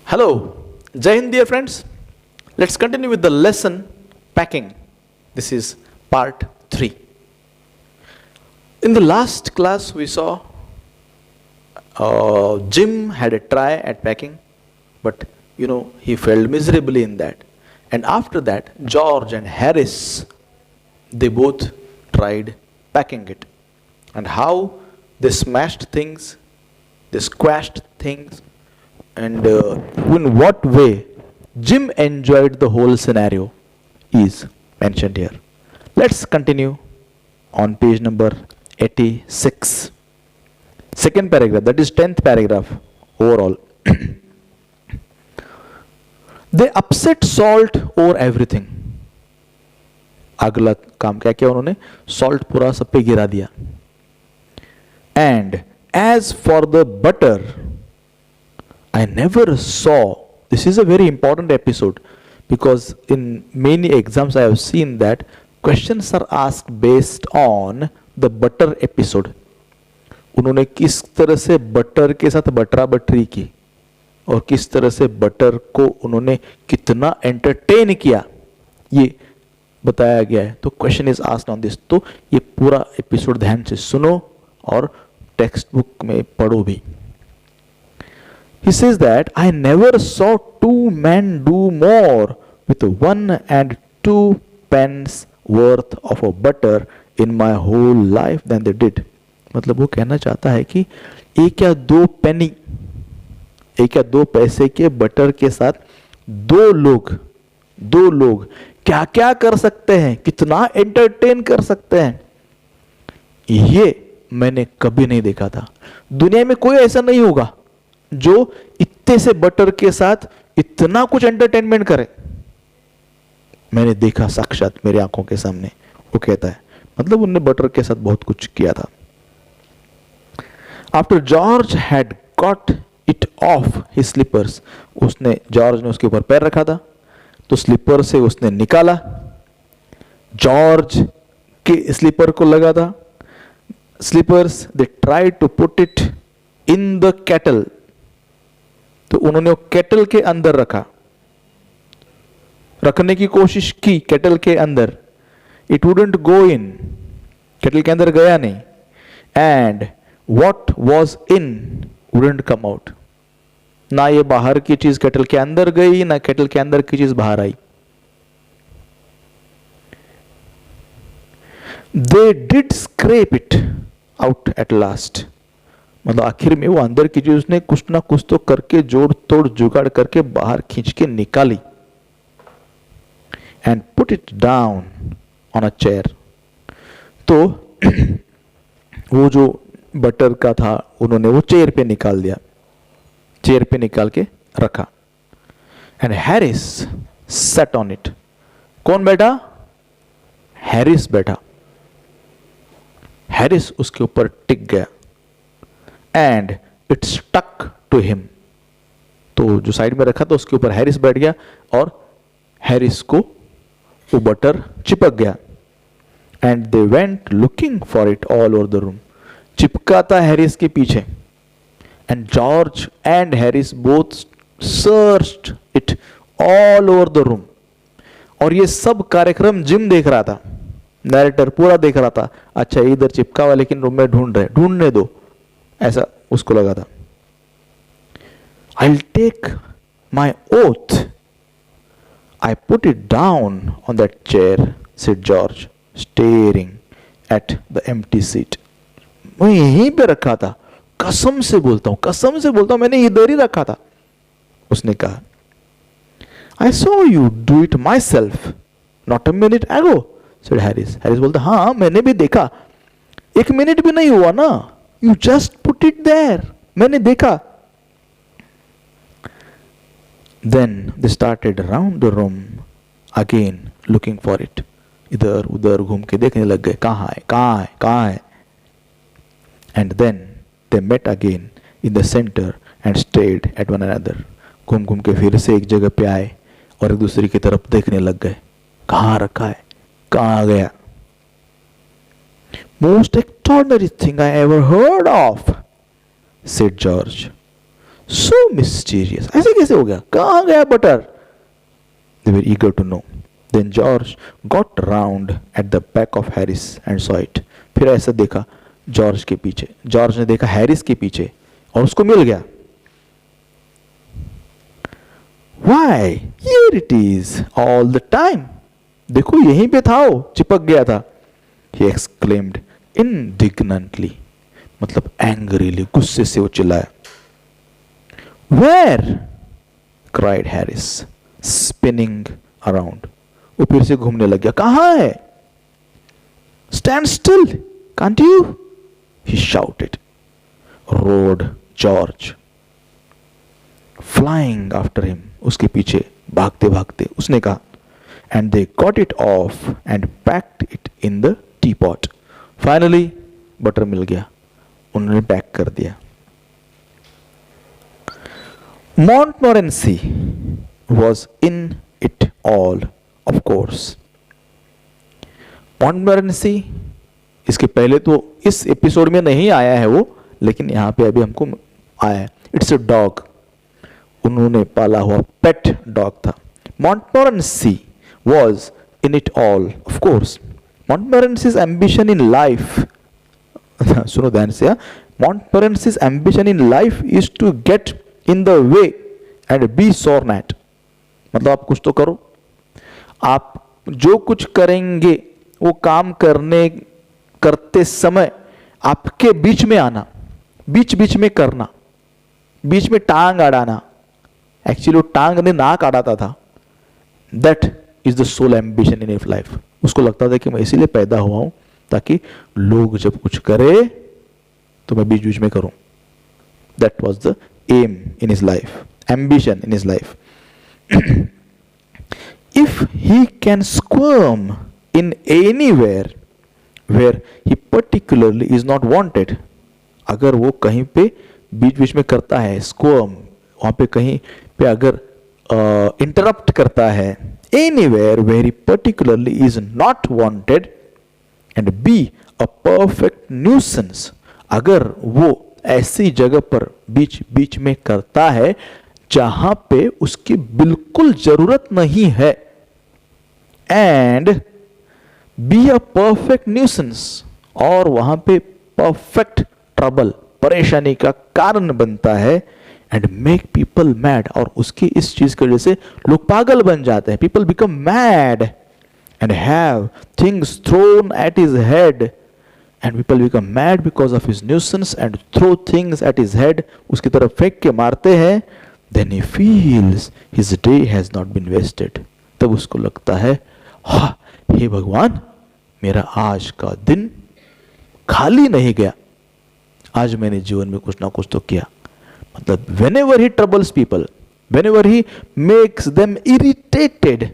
Hello, Jai Hind, dear friends. Let's continue with the lesson packing. This is part 3. In the last class, we saw Jim had a try at packing, but he failed miserably in that. And after that, George and Harris, they both tried packing it. And how they smashed things, they squashed things, and in what way Jim enjoyed the whole scenario is mentioned here. Let's continue on page number 86. Second paragraph, that is 10th paragraph overall. They upset salt over everything. अगला काम क्या किया उन्होंने? Salt पूरा सब पे गिरा दिया. And as for the butter, I never saw, this is a very important episode because in many exams I have seen that questions are asked based on the butter episode. उन्होंने किस तरह से butter के साथ बटरा buttery की और किस तरह से बटर को उन्होंने कितना एंटरटेन किया, ये बताया गया है. तो question is asked on this. तो ये पूरा एपिसोड ध्यान से सुनो और टेक्स्ट बुक में पढ़ो भी. He says that I never saw two men do more with 1 and 2 pence worth of a butter in my whole life than they did. मतलब वो कहना चाहता है कि 1 या 2 पेनी, 1 या 2 पैसे के बटर के साथ दो लोग क्या क्या कर सकते हैं, कितना एंटरटेन कर सकते हैं, ये मैंने कभी नहीं देखा था. दुनिया में कोई ऐसा नहीं होगा जो इतने से बटर के साथ इतना कुछ एंटरटेनमेंट करे. मैंने देखा साक्षात मेरे आंखों के सामने, वो कहता है. मतलब उन्होंने बटर के साथ बहुत कुछ किया था. After George had got it off his slippers, George ने उसके ऊपर पैर रखा था तो स्लीपर से उसने निकाला. जॉर्ज के स्लीपर को लगा था. Slippers they tried to put it in the kettle, तो उन्होंने वो केटल के अंदर रखने की कोशिश की. केटल के अंदर it wouldn't go in, kettle के अंदर गया नहीं. And what was in wouldn't come out, ना ये बाहर की चीज केटल के अंदर गई, ना केटल के अंदर की चीज बाहर आई. They did scrap it out at last, मतलब आखिर में वो अंदर की चीज उसने कुछ ना कुछ तो करके जोड़ तोड़ जुगाड़ करके बाहर खींच के निकाली. And put it down on a chair, तो वो जो बटर का था उन्होंने वो चेयर पे निकाल दिया, चेयर पे निकाल के रखा. And Harris sat on it. कौन बैठा? हैरिस बैठा. हैरिस उसके ऊपर टिक गया. And it stuck to him, तो जो साइड में रखा था उसके ऊपर हैरिस बैठ गया और हैरिस को वो बटर चिपक गया. And they went looking for it all over the room, चिपका था हैरिस के पीछे. And George and Harris both searched it all over the room. और ये सब कार्यक्रम जिम देख रहा था, नैरेटर पूरा देख रहा था. अच्छा इधर चिपका हुआ लेकिन रूम में ढूंढने दो, ऐसा उसको लगा था. I'll take my oath I put it down on that chair, said George, staring at the empty seat. मैं यहीं पे रखा था, कसम से बोलता हूं मैंने इधर ही रखा था, उसने कहा. I saw you do it myself not a minute ago, said Harris. Harris बोलता हाँ मैंने भी देखा, 1 मिनट भी नहीं हुआ ना. You just put it there, मैंने देखा. Then they started around the room again looking for it. इधर उधर घूम के देखने लग गए, कहाँ है. And then they met again in the center and stared at one another. घूम के फिर से एक जगह पे आए और एक दूसरे की तरफ देखने लग गए, कहाँ रखा है, कहाँ गया. Most extraordinary thing I ever heard of, said George. So mysterious. ऐसे कैसे हो गया? कहाँ गया butter? They were eager to know. Then George got round at the back of Harris and saw it. फिर ऐसा देखा जॉर्ज के पीछे, जॉर्ज ने देखा हैरिस के पीछे और उसको मिल गया. Why? Here it is all the time. देखो यहीं पे था वो, चिपक गया था. He exclaimed indignantly. मतलब angrily, गुस्से से वो चिल्लाया. Where? cried Harris, spinning around. वो फिर से घूमने लग गया. कहाँ है? Stand still, can't you? He shouted. Roared George, flying after him. उसके पीछे भागते भागते उसने कहा. And they got it off and packed it in the teapot. Finally, butter मिल गया, उन्होंने पैक कर दिया. Montmorency was in it all, of course. Montmorency इसके पहले तो इस एपिसोड में नहीं आया है वो, लेकिन यहां पे अभी हमको आया है. इट्स अ डॉग, उन्होंने पाला हुआ पेट डॉग था. Montmorency was in it all, of course. Montmorency's ambition in life सुनो ध्यान से. Montmorency's ambition in life is to get in the way and be sworn at. मतलब आप कुछ तो करो, आप जो कुछ करेंगे वो काम करते समय आपके बीच में आना, बीच बीच में करना, बीच में टांग अड़ाना. एक्चुअली वो टांग ने नाक अड़ाता था. That is the sole ambition in life. उसको लगता था कि मैं इसीलिए पैदा हुआ हूं ताकि लोग जब कुछ करे तो मैं बीच बीच में करूं. That was the aim in his life, ambition in his life. If he can squirm in anywhere where he particularly is not wanted, अगर वो कहीं पे बीच बीच में करता है, स्क्वर्म, वहां पे कहीं पे अगर इंटरप्ट करता है, anywhere where he particularly is not wanted and be a perfect nuisance, अगर वो ऐसी जगह पर बीच बीच में करता है जहां पे उसकी बिल्कुल जरूरत नहीं है, and be a perfect nuisance, और वहां पे परफेक्ट ट्रबल, परेशानी का कारण बनता है, एंड मेक पीपल मैड, और उसकी इस चीज की वजह से लोग पागल बन जाते हैं. People become mad and have things thrown at his head, and people become mad because of his nuisance and throw things at his head, उसकी तरफ फेंक के मारते हैं. Then he feels his day has not been wasted, तब उसको लगता है, हा, हे भगवान, मेरा आज का दिन खाली नहीं गया, आज मैंने जीवन में कुछ ना कुछ तो किया. मतलब whenever he troubles people, whenever he makes them irritated,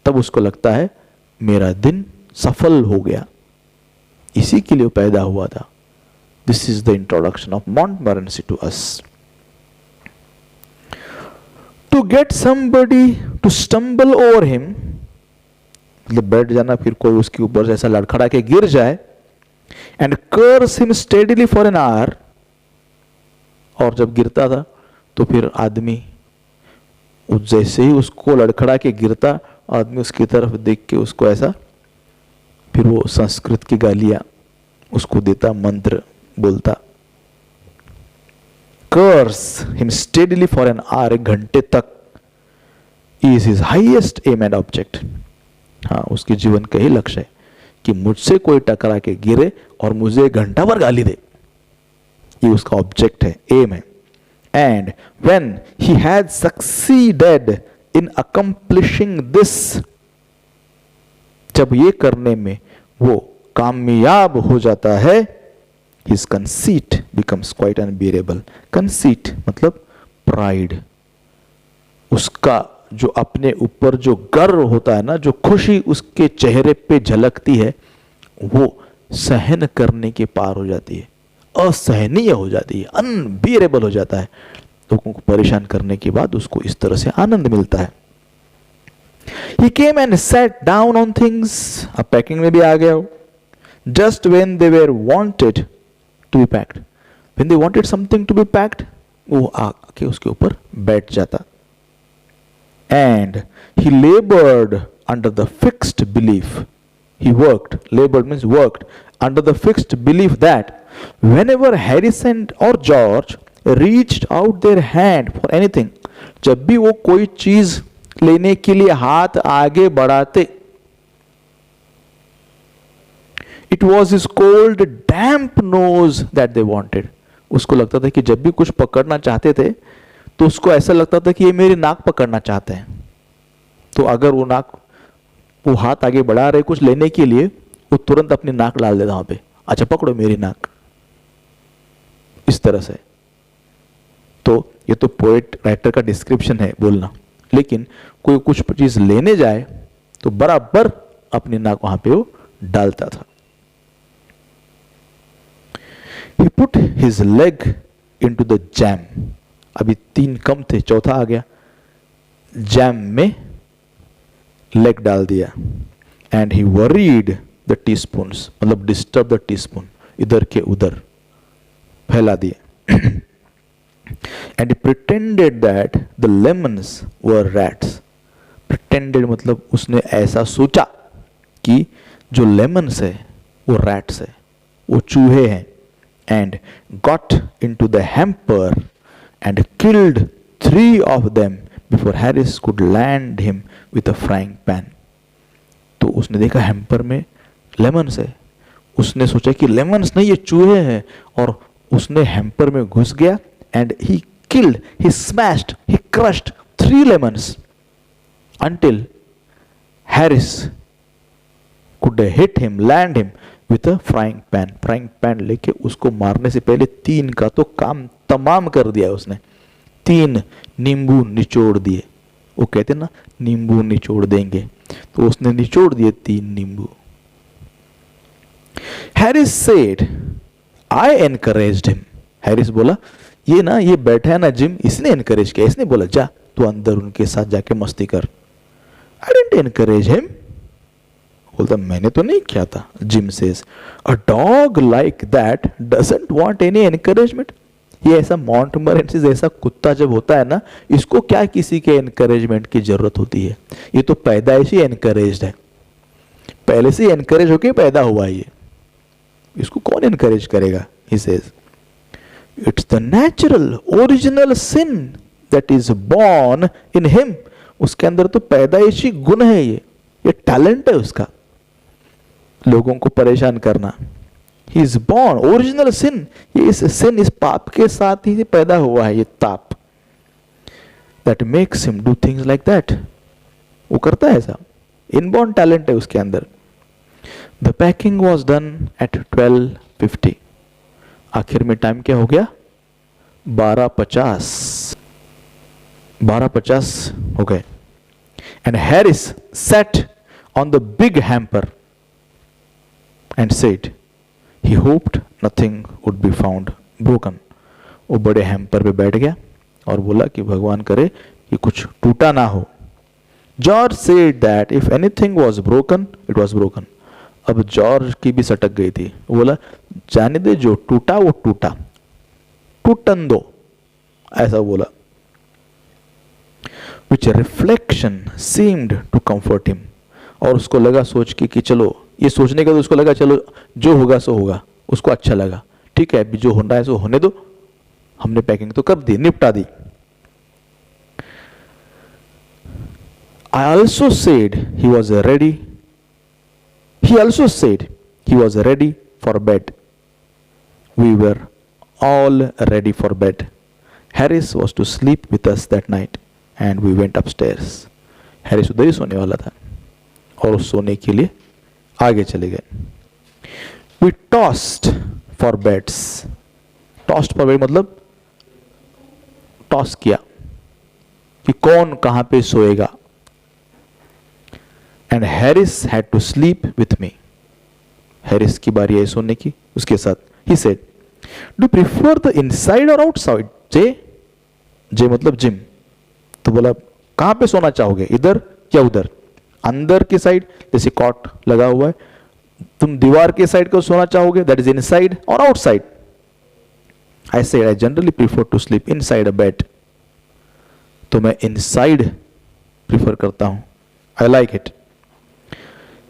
तब उसको लगता है मेरा दिन सफल हो गया. इसी के लिए पैदा हुआ था. This is the introduction of Montmorency to us. To get somebody to stumble over him, मतलब बैठ जाना, फिर कोई उसके ऊपर से ऐसा लड़खड़ा के गिर जाए, and curse him steadily for an hour, और जब गिरता था तो फिर आदमी जैसे ही उसको लड़खड़ा के गिरता, आदमी उसकी तरफ देख के उसको ऐसा, फिर वो संस्कृत की गालियां उसको देता, मंत्र बोलता. Curse him steadily for an hour, 1 घंटे तक, is his highest aim and object. हाँ, उसके जीवन का ही लक्ष्य है कि मुझसे कोई टकरा के गिरे और मुझे 1 घंटा भर गाली दे. ये उसका ऑब्जेक्ट है, एम है. And when he had succeeded in accomplishing this, जब ये करने में वो कामयाब हो जाता है, his conceit becomes quite unbearable. Conceit मतलब प्राइड, उसका जो अपने ऊपर जो गर्व होता है ना, जो खुशी उसके चेहरे पे झलकती है, वो सहन करने के पार हो जाती है, असहनीय हो जाती है, अनबियरेबल हो जाता है. लोगों को परेशान करने के बाद उसको इस तरह से आनंद मिलता है. He came and sat down on things, अब पैकिंग में भी आ गया हो. Just when they were wanted to be packed, when they wanted something to be packed, वो आके उसके ऊपर बैठ जाता. And he labored under the fixed belief. He worked, labored means worked, under the fixed belief that whenever Harrison or George reached out their hand for anything, जब भी वो कोई चीज लेने के लिए हाथ आगे बढ़ाते, it was his cold damp nose that they wanted. उसको लगता था कि जब भी कुछ पकड़ना चाहते थे तो उसको ऐसा लगता था कि ये मेरी नाक पकड़ना चाहते हैं. तो अगर वो हाथ आगे बढ़ा रहे कुछ लेने के लिए, वो तुरंत अपनी नाक डाल देता वहां पे, अच्छा पकड़ो मेरी नाक, इस तरह से. तो ये तो पोएट राइटर का डिस्क्रिप्शन है बोलना, लेकिन कोई कुछ चीज लेने जाए तो बराबर अपनी नाक वहां पे वो डालता था. He put his leg into the jam. अभी 3 कम थे, चौथा आ गया. जैम में लेग डाल दिया. And he worried the teaspoons, मतलब डिस्टर्ब द टीस्पून, इधर के उधर फैला दिए. And he pretended that the lemons were rats. Pretended मतलब उसने ऐसा सोचा कि जो लेमन्स है वो रैट्स है, वो चूहे हैं. And got into the hamper and killed 3 of them before Harris could land him with a frying pan. तो उसने देखा हैम्पर में लेमन्स है, उसने सोचा कि लेमन्स नहीं ये चूहे हैं, और उसने हैम्पर में घुस गया. and he killed, he smashed, he crushed 3 lemons until Harris could hit him, land him with a frying pan. frying pan लेके उसको मारने से पहले 3 का तो काम तमाम कर दिया उसने. 3 नींबू निचोड़ दिए. वो कहते ना नींबू निचोड़ देंगे, तो उसने निचोड़ दिए 3 नींबू. Harris said I encouraged him. Harris बोला ये बैठा है ना जिम, इसने एनकरेज किया. इसने बोला जा तू अंदर उनके साथ जाके मस्ती कर. I didn't encourage him. बोलता मैंने तो नहीं किया था. Gym says a dog like that doesn't want any encouragement. ये ऐसा मॉन्टमरेंसी जैसा कुत्ता जब होता है ना, इसको क्या किसी के एनकरेजमेंट की जरूरत होती है. ये तो पैदाइशी एनकरेज्ड है, पहले से एनकरेज होके पैदा हुआ है ये, इसको कौन एनकरेज करेगा. He says it's the natural original sin that is born in him. उसके अंदर तो पैदाइशी गुण है, ये टैलेंट है उसका, लोगों को परेशान करना. He is born original sin. ये इस sin, इस पाप के साथ ही पैदा हुआ है ये ताप. That makes him do things like that. वो करता है ऐसा, इनबॉर्न टैलेंट है उसके अंदर. The packing was done at 12:50. आखिर में टाइम क्या हो गया? 12:50. 12:50 हो गए. And Harris sat on the big hamper and said he hoped nothing would be found broken. वो बड़े हैम्पर पे बैठ गया और बोला कि भगवान करे कि कुछ टूटा ना हो. George said that if anything was broken, it was broken. अब जॉर्ज की भी सटक गई थी. वो बोला जाने दे, जो टूटा वो टूटा, टूटन दो, ऐसा बोला. Which reflection seemed to comfort him. और उसको लगा सोच के कि चलो, ये सोचने का तो उसको लगा चलो जो होगा सो होगा. उसको अच्छा लगा, ठीक है अभी जो हो रहा है सो होने दो, हमने पैकिंग तो कर दी, निपटा दी. I also said he was ready. He also said he was ready for bed. We were all ready for bed. Harris was to sleep with us that night and we went upstairs. Harris उधर ही सोने वाला था और सोने के लिए आगे चले गए. We tossed for beds. Tossed for bed मतलब टॉस किया कि कौन कहां पे सोएगा. And Harris had to sleep with me. Harris की बारी है सोने की उसके साथ. He said, do you prefer the inside or outside? जे मतलब जिम. तो बोला कहां पे सोना चाहोगे, इधर या उधर? अंदर की साइड जैसे कॉट लगा हुआ है, तुम दीवार के साइड को सोना चाहोगे, दैट इज इनसाइड और outside. I said I generally prefer to sleep inside a bed. तो मैं inside prefer करता हूँ. I like it.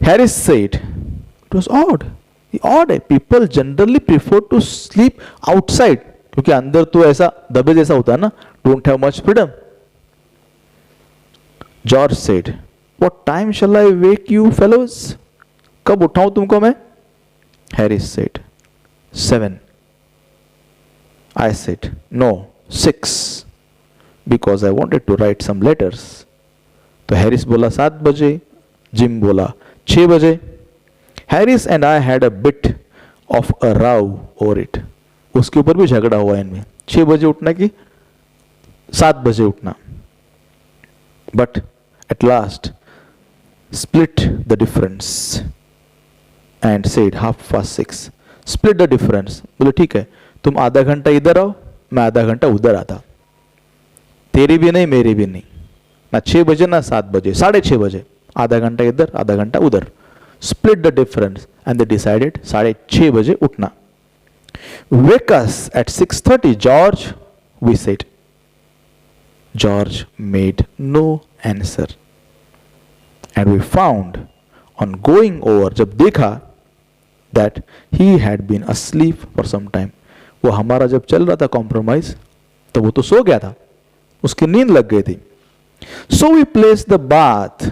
Harris said it was odd. Odd है. People generally prefer to sleep outside. क्योंकि अंदर तो ऐसा दबे जैसा होता है ना. Don't have much freedom. George said, what time shall I wake you fellows? कब उठाऊं तुमको मैं? Harris said, 7. I said, no, 6. Because I wanted to write some letters. तो हैरिस बोला 7 बजे, जिम बोला 6 बजे. Harris and I had a bit of a row over it. उसके ऊपर भी झगड़ा हुआ इनमें, 6 बजे उठना कि 7 बजे उठना. But at last split the difference and said 6:30. Split the difference. बोले ठीक है, तुम आधा घंटा इधर आओ, मैं आधा घंटा उधर आता. तेरी भी नहीं मेरी भी नहीं, ना 6 बजे ना 7 बजे, 6:30 बजे. आधा घंटा इधर आधा घंटा उधर. Split the difference and they decided 6:30 बजे उठना. Wake us at 6:30 George, we said. George made no answer and we found on going over, जब देखा that he had been asleep for some time. वो हमारा जब चल रहा था कॉम्प्रोमाइज तो वो तो सो गया था, उसकी नींद लग गई थी. So we placed the bath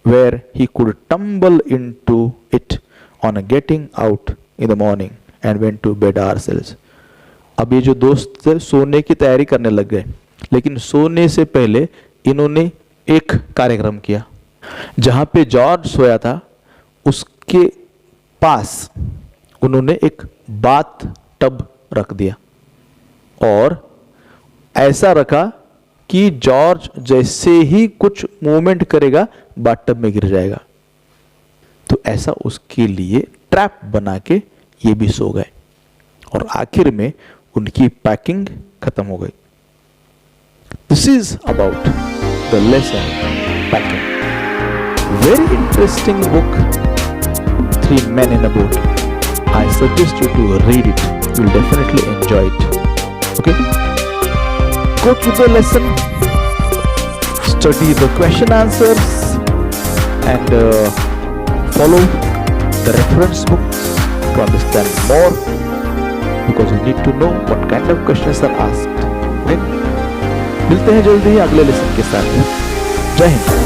where he could tumble into it on a getting out in the morning and went to bed ourselves. अब ये जो दोस्त थे सोने की तैयारी करने लग गए, लेकिन सोने से पहले इन्होंने एक कार्यक्रम किया. जहां पे जॉर्ज सोया था उसके पास उन्होंने एक बाथ टब रख दिया और ऐसा रखा कि जॉर्ज जैसे ही कुछ मूवमेंट करेगा बाथटब में गिर जाएगा. तो ऐसा उसके लिए ट्रैप बना के ये भी सो गए और आखिर में उनकी पैकिंग खत्म हो गई. This is about the lesson packing. Very interesting book, 3 Men in a Boat. I suggest you to read it. You'll definitely enjoy it. Okay? Go through the lesson, study the question answers, and follow the reference books to understand more, because you need to know what kind of questions are asked. Okay? मिलते हैं जल्दी ही अगले lesson के साथ. जय हिंद.